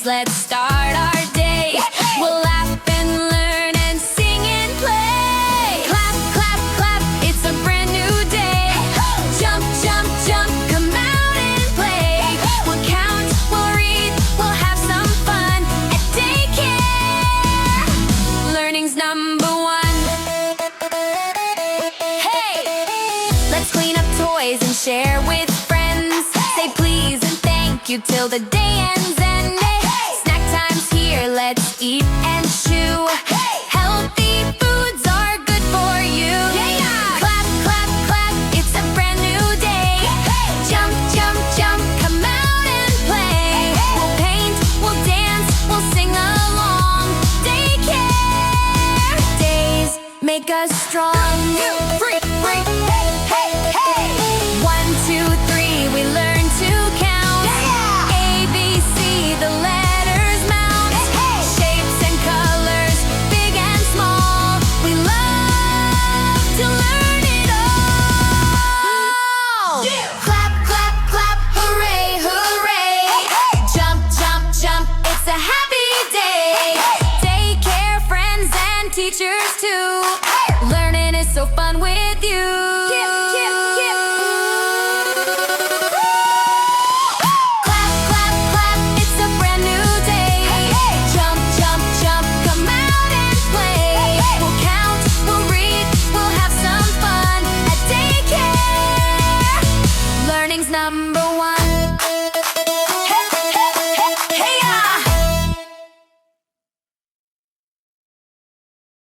friends, let's start our day. We'll laugh and learn and sing and play. Clap, clap, clap, it's a brand new day. Jump, jump, jump, come out and play. We'll count, we'll read, we'll have some fun at Daycare. Learning's number one. Hey! Let's clean up toys and share with friends. Say please and thank you till the day ends. And snack time's here, let's eat and chew. Healthy foods are good for you. Clap, clap, clap, it's a brand new day. Jump, jump, jump, come out and play. We'll paint, we'll dance, we'll sing along. Daycare days make us strong. Free, free, hey, hey, hey. 1, 2, 3, we learn to count. A, B, C, the letters mount. Shapes and colors, big and small. We love to learn it all. Clap, clap, clap, hooray, hooray. Jump, jump, jump, it's a happy day. Daycare friends and teachers too. Learning is so fun with